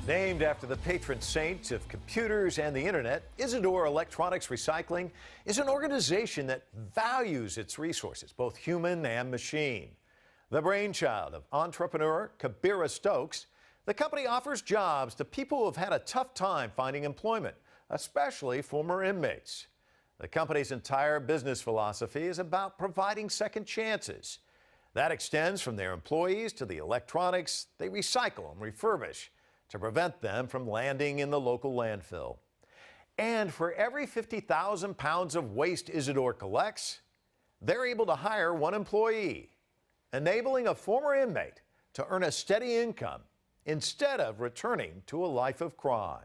Named after the patron saint of computers and the internet, Isidore Electronics Recycling is an organization that values its resources, both human and machine. The brainchild of entrepreneur Kabira Stokes, the company offers jobs to people who have had a tough time finding employment, especially former inmates. The company's entire business philosophy is about providing second chances. That extends from their employees to the electronics they recycle and refurbish to prevent them from landing in the local landfill. And for every 50,000 pounds of waste Isidore collects, they're able to hire one employee, enabling a former inmate to earn a steady income instead of returning to a life of crime.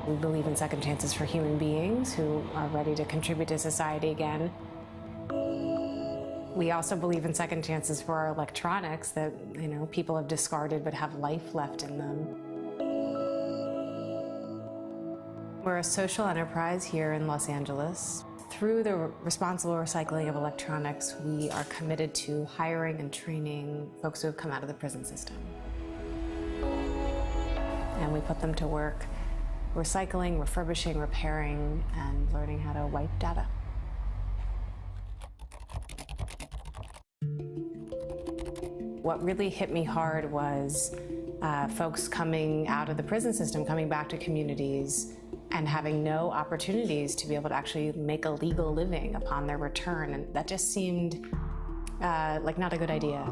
We believe in second chances for human beings who are ready to contribute to society again. We also believe in second chances for our electronics that, people have discarded but have life left in them. We're a social enterprise here in Los Angeles. Through the responsible recycling of electronics, we are committed to hiring and training folks who have come out of the prison system. And we put them to work recycling, refurbishing, repairing, and learning how to wipe data. What really hit me hard was folks coming out of the prison system, coming back to communities, and having no opportunities to be able to actually make a legal living upon their return. And that just seemed like not a good idea.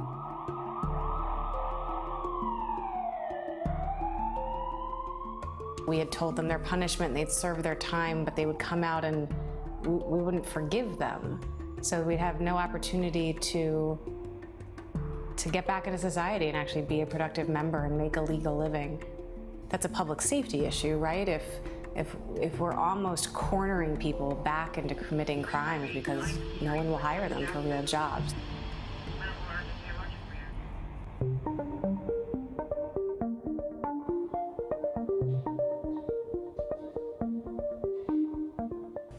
We had told them their punishment, they'd serve their time, but they would come out and we wouldn't forgive them. So we'd have no opportunity to get back into society and actually be a productive member and make a legal living. That's a public safety issue, right? If we're almost cornering people back into committing crimes because no one will hire them for real jobs.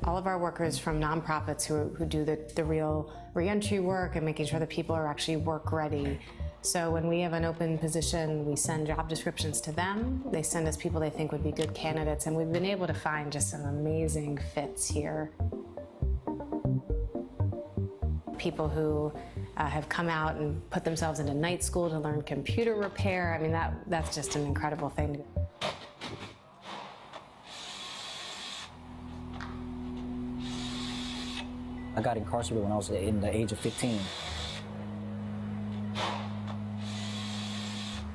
All of our workers from nonprofits who do the real reentry work and making sure that people are actually work ready. So when we have an open position, we send job descriptions to them. They send us people they think would be good candidates, and we've been able to find just some amazing fits here. People who have come out and put themselves into night school to learn computer repair. I mean, that's just an incredible thing. I got incarcerated when I was in the age of 15.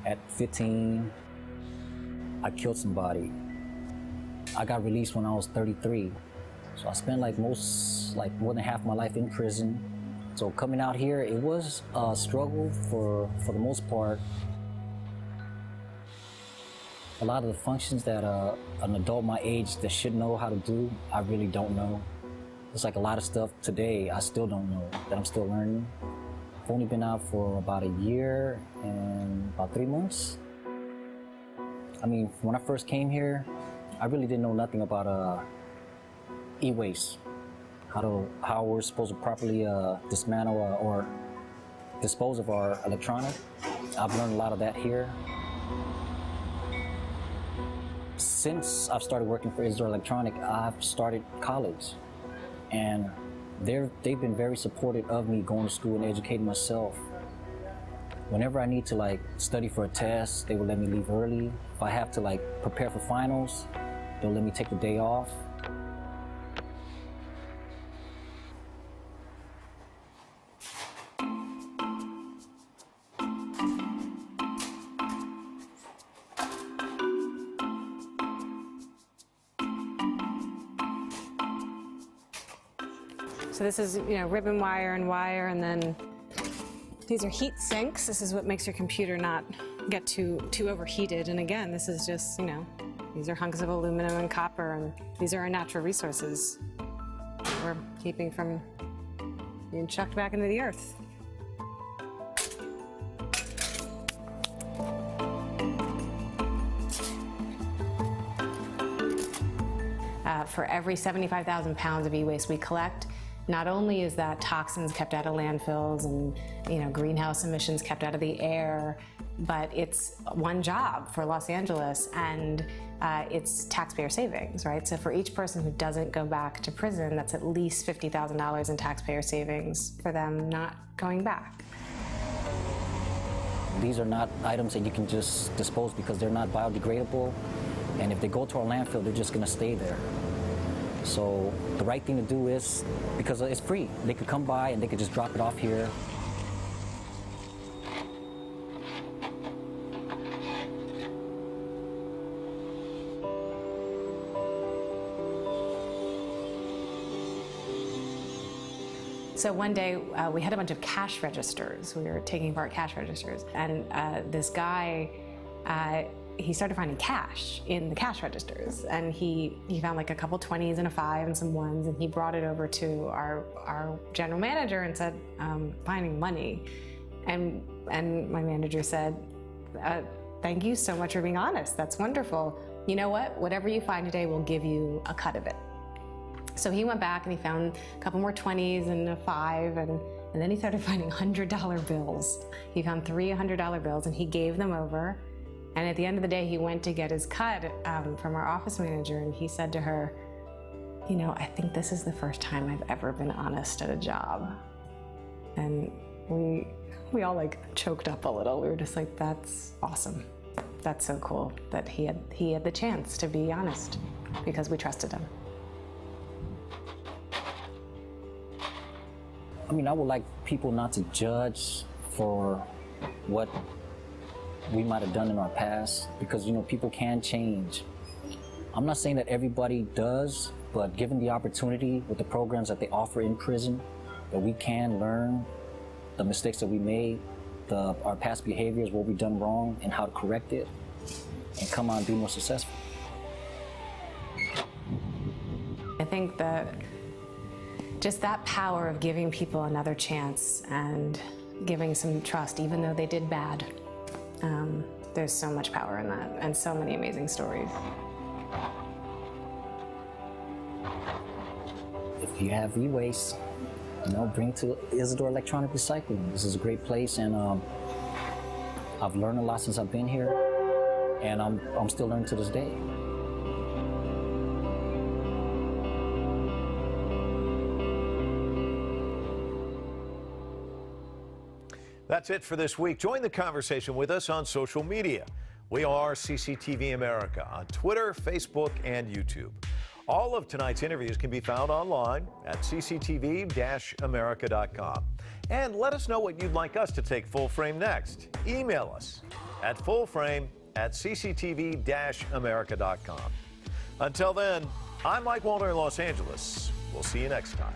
At 15, I killed somebody. I got released when I was 33. So I spent more than half my life in prison. So coming out here, it was a struggle for the most part. A lot of the functions that an adult my age that should know how to do, I really don't know. It's like a lot of stuff today I still don't know, that I'm still learning. I've only been out for about a year and about 3 months. I mean, when I first came here, I really didn't know nothing about e-waste, how we're supposed to properly dismantle or dispose of our electronic. I've learned a lot of that here. Since I've started working for Isidore Electronic, I've started college. And they've been very supportive of me going to school and educating myself. Whenever I need to study for a test, they will let me leave early. If I have to prepare for finals, they'll let me take the day off. So this is, ribbon wire and wire, and then these are heat sinks. This is what makes your computer not get too overheated. And again, this is just, These are hunks of aluminum and copper, and these are our natural resources we're keeping from being chucked back into the earth. For every 75,000 pounds of e-waste we collect, not only is that toxins kept out of landfills and greenhouse emissions kept out of the air, but it's one job for Los Angeles, and it's taxpayer savings, right? So for each person who doesn't go back to prison, that's at least $50,000 in taxpayer savings for them not going back. These are not items that you can just dispose because they're not biodegradable, and if they go to our landfill, they're just gonna stay there. So the right thing to do is, because it's free, they could come by and they could just drop it off here. So one day we had a bunch of cash registers. We were taking apart cash registers, and this guy, he started finding cash in the cash registers, and he found like a couple 20s and a 5 and some 1s, and he brought it over to our general manager and said, finding money. And my manager said, thank you so much for being honest. That's wonderful. You know what? Whatever you find today, we'll give you a cut of it. So he went back and he found a couple more 20s and a 5, and then he started finding $100 bills. He found 3 $100 bills, and he gave them over. And at the end of the day, he went to get his cut from our office manager, and he said to her, I think this is the first time I've ever been honest at a job. And we all like choked up a little. We were just like, that's awesome. That's so cool that he had the chance to be honest because we trusted him. I mean, I would like people not to judge for what we might have done in our past, because people can change. I'm not saying that everybody does, but given the opportunity with the programs that they offer in prison, that we can learn the mistakes that we made, our past behaviors, what we've done wrong, and how to correct it, and come on and be more successful. I think that just that power of giving people another chance and giving some trust, even though they did bad, there's so much power in that, and so many amazing stories. If you have e-waste, bring it to Isidore Electronic Recycling. This is a great place, and I've learned a lot since I've been here, and I'm still learning to this day. That's it for this week. Join the conversation with us on social media. We are CCTV America on Twitter, Facebook, and YouTube. All of tonight's interviews can be found online at cctv-america.com. And let us know what you'd like us to take Full Frame next. Email us at fullframe@cctv-america.com. Until then, I'm Mike Walter in Los Angeles. We'll see you next time.